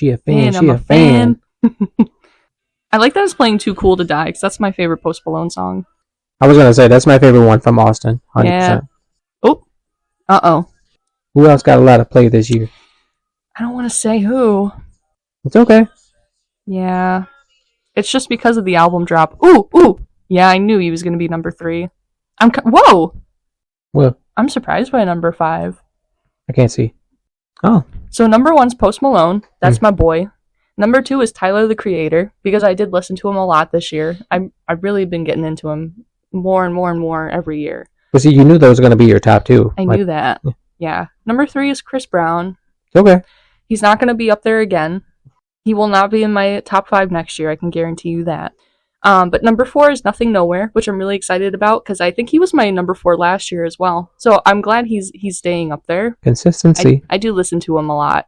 I'm a fan. I like that it's playing Too Cool to Die, because that's my favorite Post Malone song. I was going to say, that's my favorite one from Austin. 100%. Yeah. Oh. Uh-oh. Who else got a lot of play this year? I don't want to say who. It's okay. Yeah. It's just because of the album drop. Ooh. Yeah, I knew he was going to be number 3. Whoa! Well, I'm surprised by number 5. I can't see. Oh. So number 1's Post Malone. That's my boy. Number 2 is Tyler, the Creator, because I did listen to him a lot this year. I've really been getting into him more and more and more every year. But see, you knew those were going to be your top 2. I knew that. Yeah. Number 3 is Chris Brown. Okay. He's not going to be up there again. He will not be in my top 5 next year. I can guarantee you that. But number 4 is Nothing Nowhere, which I'm really excited about because I think he was my number 4 last year as well. So I'm glad he's staying up there. Consistency. I do listen to him a lot.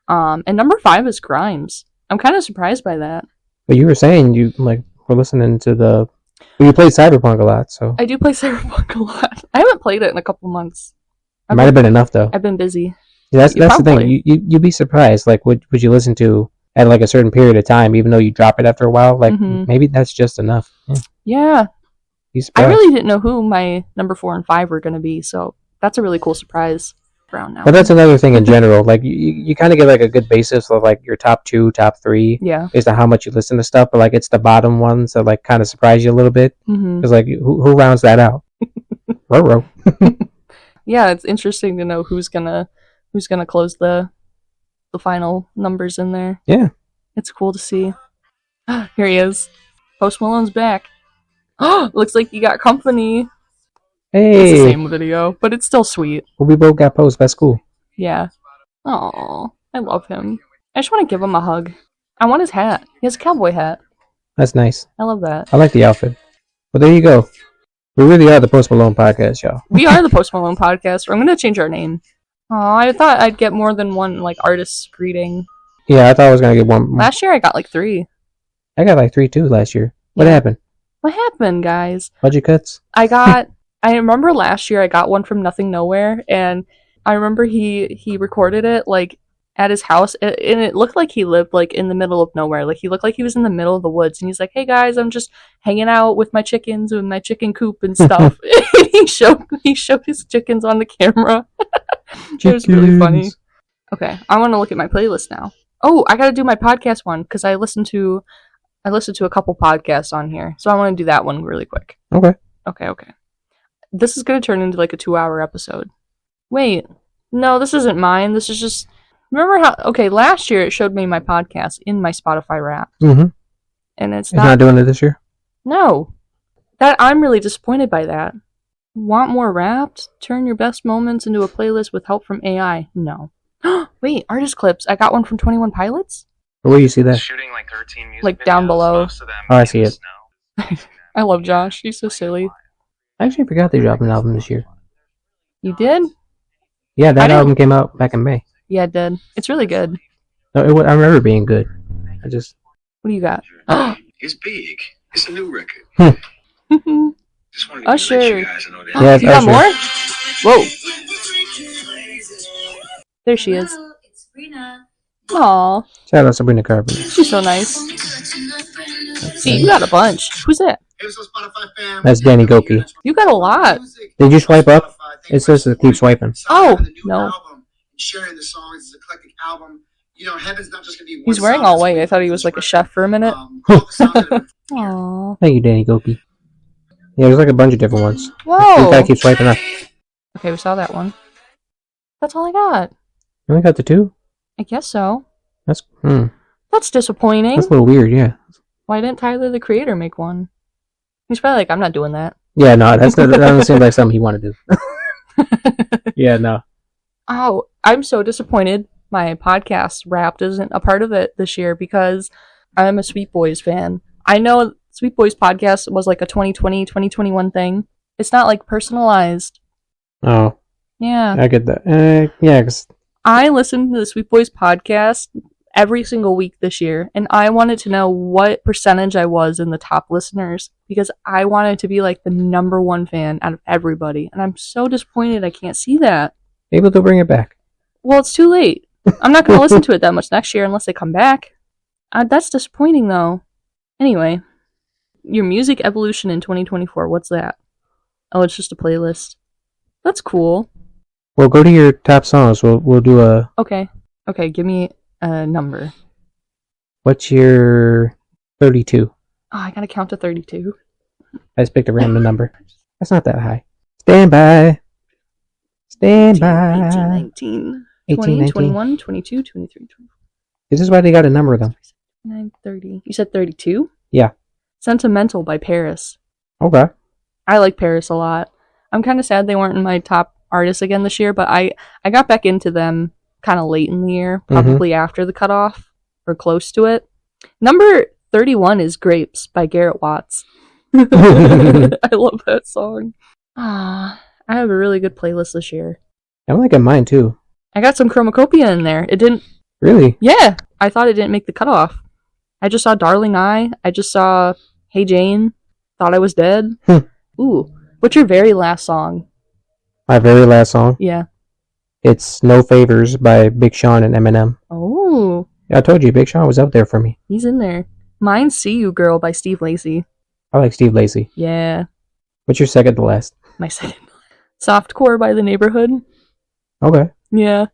And number 5 is Grimes. I'm kind of surprised by that. But you were saying you were listening to the. Well, you played Cyberpunk a lot, so. I do play Cyberpunk a lot. I haven't played it in a couple months. It might have been enough though. I've been busy. Yeah, that's the thing. You'd be surprised. Like, would you listen to at like a certain period of time, even though you drop it after a while? Like, maybe that's just enough. Yeah. I really didn't know who my number 4 and 5 were going to be, so that's a really cool surprise. Now. But that's another thing in general. Like, you kind of get like a good basis of like your top 2, top 3. Yeah. Based on how much you listen to stuff, but like it's the bottom ones that like kind of surprise you a little bit. Because like who rounds that out? Ruh-roh. Yeah, it's interesting to know who's gonna close the final numbers in there. Yeah. It's cool to see. Here he is. Post Malone's back. Looks like you got company. Hey. It's the same video, but it's still sweet. Well, we both got Post by school. Yeah. Aw, I love him. I just want to give him a hug. I want his hat. He has a cowboy hat. That's nice. I love that. I like the outfit. Well, there you go. We really are the Post Malone podcast, y'all. We are the Post Malone podcast. I'm going to change our name. Oh, I thought I'd get more than one, like, artist greeting. Yeah, I thought I was going to get one. Last year I got, like, 3. I got, like, 3, too, last year. What happened? What happened, guys? Budget cuts? I remember last year I got one from Nothing Nowhere, and I remember he recorded it, like, at his house, and it looked like he lived like in the middle of nowhere. Like he looked like he was in the middle of the woods, and he's like, "Hey guys, I'm just hanging out with my chickens and my chicken coop and stuff." he showed his chickens on the camera. It was really funny. Okay, I want to look at my playlist now. Oh, I got to do my podcast one because I listened to a couple podcasts on here, so I want to do that one really quick. Okay. Okay. This is going to turn into like a 2-hour episode. Wait, no, this isn't mine. This is just... Remember how... Okay, last year it showed me my podcast in my Spotify Wrapped. Mm-hmm. And it's not doing it this year? No. I'm really disappointed by that. Want more Wrapped? Turn your best moments into a playlist with help from AI. No. Wait, artist clips. I got one from 21 Pilots? Where do you see that? Shooting like 13 music like videos, down below. Oh, I see it. I love Josh. He's so silly. I actually forgot they dropped an album this year. You did? Yeah, that album came out back in May. Yeah, it did. It's really good. No, I remember it being good. What do you got? It's big. It's a new record. Just wanted to Usher. let you guys know that. Yeah, you got Usher. more? Whoa. There she is. Aw, Shout out Sabrina Carpenter. she's so nice. See, you got a bunch. Who's that? That's Danny Goki. You got a lot. Did you swipe up? It says to keep swiping. Oh, no. Sharing the songs, it's an eclectic album. You know, heaven's not just gonna be. He's wearing all white. I thought he was like a chef for a minute. Aw. Thank you, Danny Goki. Yeah, there's like a bunch of different ones. You Whoa. gotta keep swiping up. Okay, we saw that one. That's all I got. You only got the 2? I guess so. That's That's disappointing. That's a little weird, yeah. Why didn't Tyler the Creator make one? He's probably like, I'm not doing that. Yeah, no, that doesn't seem like something he wanted to do. Yeah, no. Oh, I'm so disappointed my podcast Wrapped isn't a part of it this year because I'm a Sweet Boys fan. I know Sweet Boys podcast was like a 2020, 2021 thing. It's not like personalized. Oh. Yeah. I get that. Yeah, because I listened to the Sweet Boys podcast every single week this year, and I wanted to know what percentage I was in the top listeners because I wanted to be like the number one fan out of everybody, and I'm so disappointed I can't see that. maybe they'll bring it back. Well, it's too late. I'm not going to listen to it that much next year unless they come back. That's disappointing, though. Anyway, your music evolution in 2024, what's that? Oh, it's just a playlist. That's cool. Well, go to your top songs. We'll do a... Okay, give me a number. What's your 32? Oh, I gotta count to 32. I just picked a random number. That's not that high. Stand by. Stand by. 18, 19, 18, 20, 19. 21, 22, 23, 24, This is why they got a number, though. 29, 30. You said 32? Yeah. Sentimental by Paris. Okay. I like Paris a lot. I'm kind of sad they weren't in my top artists again this year, but I got back into them kind of late in the year, probably after the cutoff or close to it. Number 31 is Grapes by Garrett Watts. I love that song. I have a really good playlist this year. I'm liking mine, too. I got some Chromacopia in there. It didn't... Really? Yeah, I thought it didn't make the cutoff. I just saw Darling I just saw Hey Jane. Thought I Was Dead. Ooh. What's your very last song? My very last song? Yeah. It's No Favors by Big Sean and Eminem. Oh. Yeah, I told you, Big Sean was up there for me. He's in there. Mine's See You Girl by Steve Lacy. I like Steve Lacy. Yeah. What's your second to last? My second. Softcore by The Neighborhood. Okay. Yeah.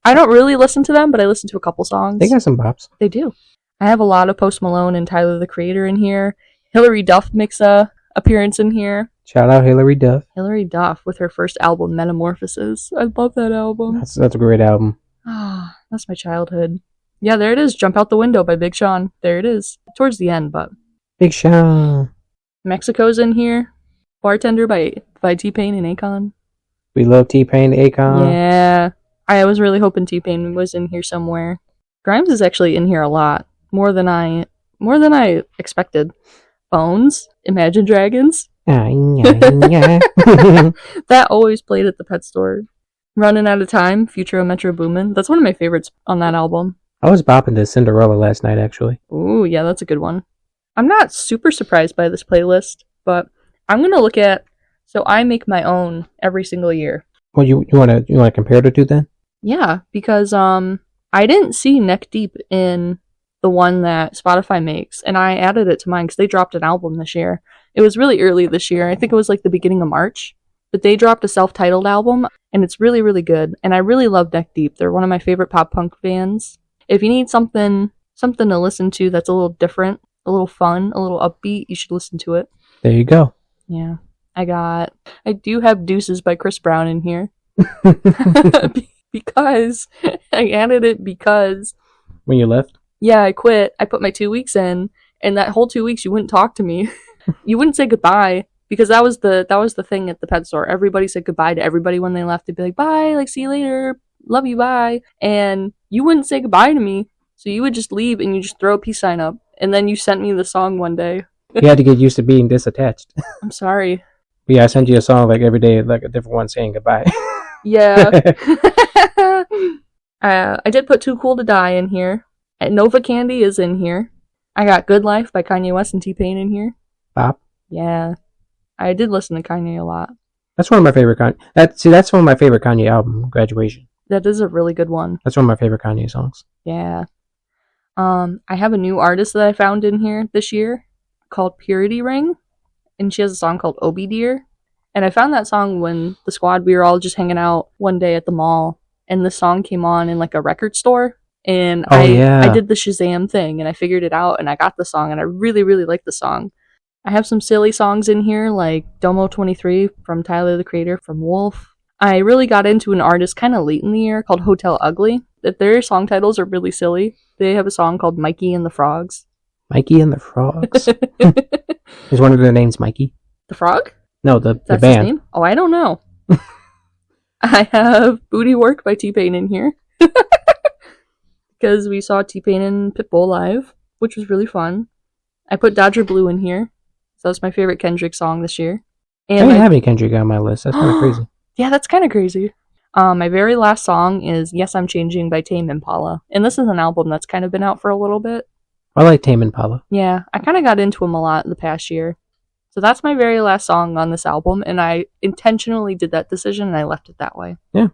I don't really listen to them, but I listen to a couple songs. They got some bops. They do. I have a lot of Post Malone and Tyler the Creator in here. Hilary Duff makes a appearance in here. Shout out Hilary Duff. Hilary Duff with her first album, Metamorphosis. I love that album. That's a great album. Ah, that's my childhood. Yeah, there it is. Jump Out the Window by Big Sean. There it is. Towards the end, but... Big Sean. Mexico's in here. Bartender by T-Pain and Akon. We love T-Pain, Akon. Yeah. I was really hoping T-Pain was in here somewhere. Grimes is actually in here a lot. More than I expected. Bones. Imagine Dragons. That always played at the pet store. Running Out of Time, Future of Metro Boomin. That's one of my favorites on that album. I was bopping to Cinderella last night, actually. Ooh, yeah, that's a good one. I'm not super surprised by this playlist, but I'm going to look at... So I make my own every single year. Well, you want to compare the two then? Yeah, because I didn't see Neck Deep in the one that Spotify makes, and I added it to mine because they dropped an album this year. It was really early this year. I think it was like the beginning of March. But they dropped a self-titled album, and it's really, really good. And I really love Neck Deep. They're one of my favorite pop punk bands. If you need something to listen to that's a little different, a little fun, a little upbeat, you should listen to it. There you go. Yeah. I do have Deuces by Chris Brown in here. Because I added it because When you left? yeah, I quit. I put my 2 weeks in, and that whole 2 weeks you wouldn't talk to me. You wouldn't say goodbye, because that was the thing at the pet store. Everybody said goodbye to everybody when they left. They'd be like, bye, like, see you later, love you, bye. And you wouldn't say goodbye to me, so you would just leave and you just throw a peace sign up. And then you sent me the song one day. You had to get used to being disattached. I'm sorry. But yeah, I sent you a song like every day, like a different one saying goodbye. Yeah. I did put Too Cool to Die in here. And Nova Candy is in here. I got Good Life by Kanye West and T-Pain in here. Bop. Yeah. I did listen to Kanye a lot. That's one of my favorite Kanye. That's one of my favorite Kanye album, Graduation. That is a really good one. That's one of my favorite Kanye songs. Yeah. I have a new artist that I found in here this year called Purity Ring, and she has a song called Obi Dear. And I found that song when the squad, we were all just hanging out one day at the mall, and the song came on in like a record store, and I did the Shazam thing, and I figured it out, and I got the song, and I really, really like the song. I have some silly songs in here, like Domo 23 from Tyler, the Creator, from Wolf. I really got into an artist kind of late in the year called Hotel Ugly. That their song titles are really silly. They have a song called Mikey and the Frogs. Mikey and the Frogs. Is one of their names Mikey? The Frog? No, the That's band. his name? Oh, I don't know. I have Booty Work by T-Pain in here. Because we saw T-Pain and Pitbull live, which was really fun. I put Dodger Blue in here. So that's my favorite Kendrick song this year. I don't have any Kendrick on my list. That's kind of crazy. Yeah, that's kind of crazy. My very last song is Yes, I'm Changing by Tame Impala. And this is an album that's kind of been out for a little bit. I like Tame Impala. Yeah, I kind of got into him a lot the past year. So that's my very last song on this album, and I intentionally did that decision, and I left it that way. Yeah.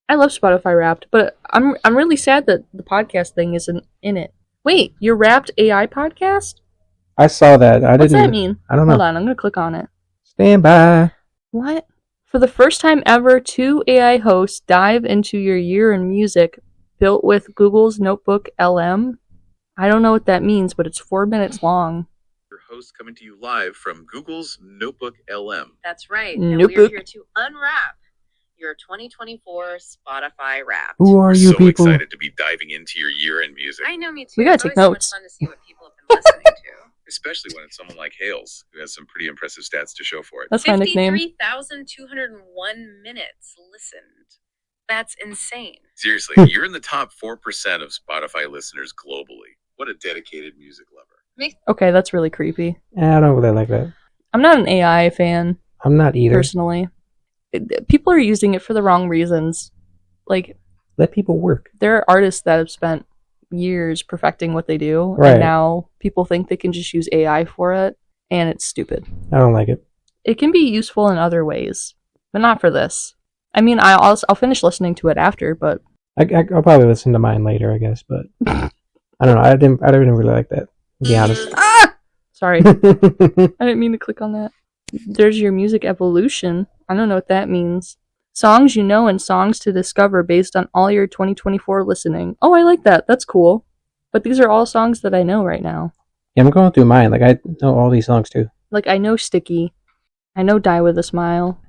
I love Spotify Wrapped, but I'm really sad that the podcast thing isn't in it. Wait, your Wrapped AI podcast? I saw that. What's that mean? I don't know. Hold on, I'm going to click on it. Stand by. What? For the first time ever, 2 AI hosts dive into your year in music, built with Google's Notebook LM. I don't know what that means, but it's 4 minutes long. Your host coming to you live from Google's Notebook LM. That's right. And Notebook. we're here to unwrap your 2024 Spotify Wrapped. Who are you so people? excited to be diving into your year-end music, I know, me too. We gotta It's take always notes. so much fun to see what people have been listening to. especially when it's someone like Hales, who has some pretty impressive stats to show for it. That's my nickname. 53,201 minutes listened. That's insane. Seriously, you're in the top 4% of Spotify listeners globally. What a dedicated music lover. Okay, that's really creepy. I don't really like that. I'm not an AI fan, I'm not either. personally. People are using it for the wrong reasons. Like, Let people work. there are artists that have spent years perfecting what they do, Right. and now people think they can just use AI for it, and it's stupid. I don't like it. It can be useful in other ways, but not for this. I mean, I'll finish listening to it after, but I'll probably listen to mine later, I guess. But I don't know. I didn't really like that. To be honest. sorry, I didn't mean to click on that. There's your music evolution. I don't know what that means. Songs you know and songs to discover based on all your 2024 listening. Oh, I like that. That's cool. But these are all songs that I know right now. Yeah, I'm going through mine. Like, I know all these songs too. Like, I know Sticky. I know Die With A Smile.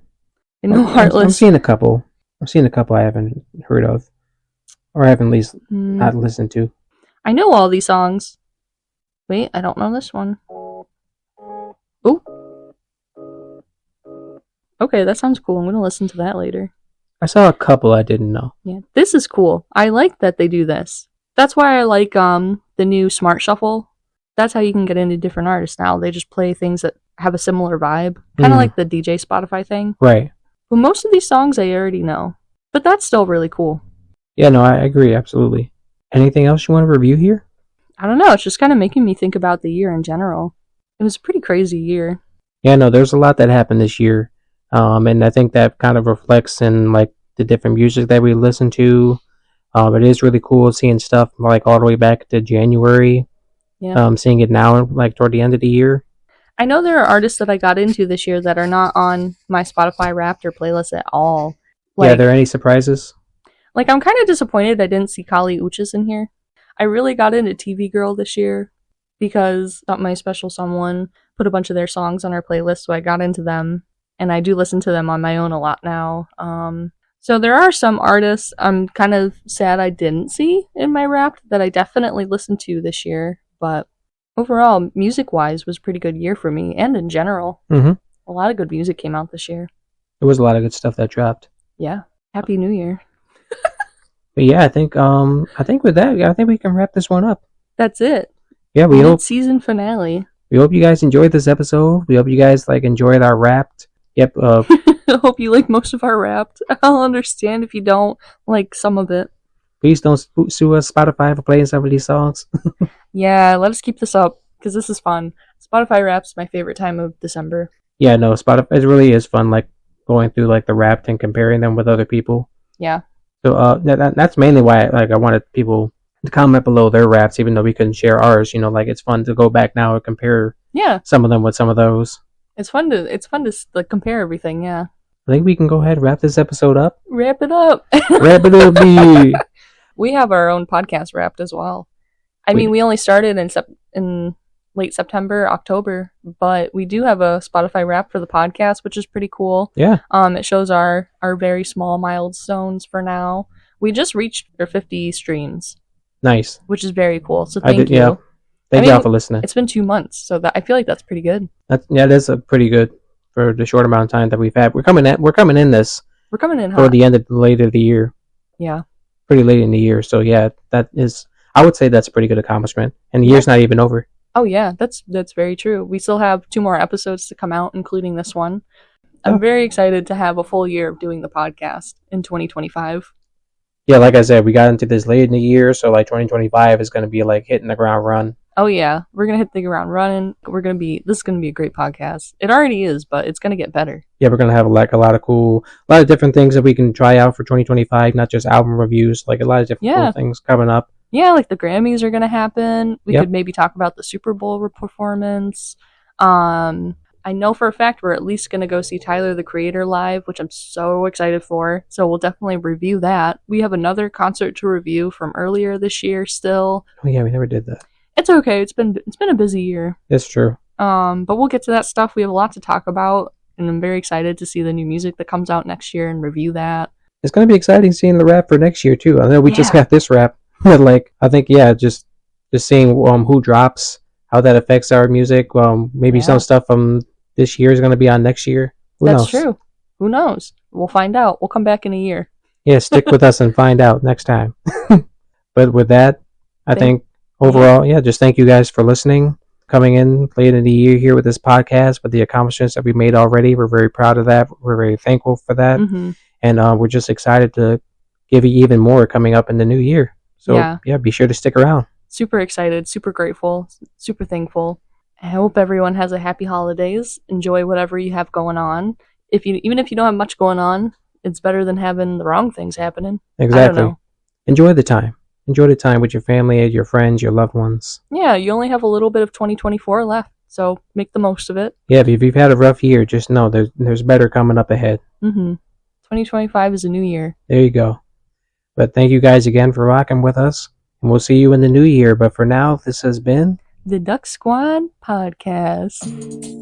I know I'm Heartless. seeing a couple. I'm seeing a couple I haven't heard of, or I haven't at least not listened to. I know all these songs. Wait, I don't know this one. Ooh. Okay, that sounds cool. I'm gonna listen to that later. I saw a couple I didn't know. Yeah, this is cool. I like that they do this. That's why I like the new Smart Shuffle. That's how you can get into different artists now. They just play things that have a similar vibe, kind of like the DJ Spotify thing. Right. But most of these songs I already know, but that's still really cool. Yeah, no, I agree absolutely. Anything else you want to review here? I don't know. It's just kind of making me think about the year in general. It was a pretty crazy year. Yeah, no, there's a lot that happened this year. And I think that kind of reflects in like the different music that we listen to, It is really cool seeing stuff like all the way back to January. Yeah. Seeing it now, like toward the end of the year. I know there are artists that I got into this year that are not on my Spotify Wrapped or playlist at all. Are there any surprises? Like, I'm kind of disappointed I didn't see Kali Uchis in here. I really got into TV Girl this year because my special someone put a bunch of their songs on our playlist, so I got into them, and I do listen to them on my own a lot now. So there are some artists I'm kind of sad I didn't see in my Wrapped that I definitely listened to this year, but overall, music-wise, was a pretty good year for me, and in general. Mm-hmm. A lot of good music came out this year. There was a lot of good stuff that dropped. Yeah. Happy New Year. But yeah, I think with that, I think we can wrap this one up. That's it. Yeah, we hope season finale. We hope you guys enjoyed this episode. We hope you guys enjoyed our Wrapped. Yep. I hope you like most of our Wrapped. I'll understand if you don't like some of it. Please don't sue us, Spotify, for playing some of these songs. Yeah, let us keep this up because this is fun. Spotify Wrapped's my favorite time of December. Yeah, no, Spotify. It really is fun, going through the Wrapped and comparing them with other people. Yeah. So that's mainly why I wanted people to comment below their Wrappeds, even though we couldn't share ours. It's fun to go back now and compare. Yeah. Some of them with some of those. It's fun to compare everything. Yeah. I think we can go ahead and wrap this episode up. Wrap it up. Wrap it up. We have our own podcast Wrapped as well. I mean, we only started in late September, October, but we do have a Spotify Wrapped for the podcast, which is pretty cool. Yeah. It shows our very small milestones for now. We just reached our 50 streams. Nice. Which is very cool. So thank you. Yeah. Thank y'all for listening. It's been 2 months, so I feel like that's pretty good. That's a pretty good for the short amount of time that we've had. We're coming in hot. For the end of later of the year. Yeah. Pretty late in the year. So yeah, I would say that's a pretty good accomplishment. And the year's not even over. Oh yeah, that's very true. We still have 2 more episodes to come out, including this one. I'm very excited to have a full year of doing the podcast in 2025. Yeah, like I said, we got into this late in the year, so 2025 is going to be hitting the ground run. Oh yeah, we're going to hit the ground running. This is going to be a great podcast. It already is, but it's going to get better. Yeah, we're going to have a lot of different things that we can try out for 2025, not just album reviews, a lot of different cool things coming up. Yeah, the Grammys are going to happen. We could maybe talk about the Super Bowl performance. I know for a fact we're at least going to go see Tyler, the Creator live, which I'm so excited for. So we'll definitely review that. We have another concert to review from earlier this year still. Oh yeah, we never did that. It's okay. It's been a busy year. It's true. But we'll get to that stuff. We have a lot to talk about, and I'm very excited to see the new music that comes out next year and review that. It's going to be exciting seeing the rap for next year too. I know we just got this rap, but I think just seeing who drops, how that affects our music. Maybe some stuff from this year is going to be on next year. That's true. Who knows? We'll find out. We'll come back in a year. Yeah, stick with us and find out next time. But with that, I think overall, just thank you guys for listening, coming in late in the year here with this podcast, with the accomplishments that we made already. We're very proud of that. We're very thankful for that. Mm-hmm. And we're just excited to give you even more coming up in the new year. So, be sure to stick around. Super excited, super grateful, super thankful. I hope everyone has a happy holidays. Enjoy whatever you have going on. Even if you don't have much going on, it's better than having the wrong things happening. Exactly. I don't know. Enjoy the time. Enjoy the time with your family, your friends, your loved ones. Yeah, you only have a little bit of 2024 left, so make the most of it. Yeah, if you've had a rough year, just know there's better coming up ahead. 2025 is a new year. There you go. But thank you guys again for rocking with us, and we'll see you in the new year. But for now, this has been the Duck Squad Podcast.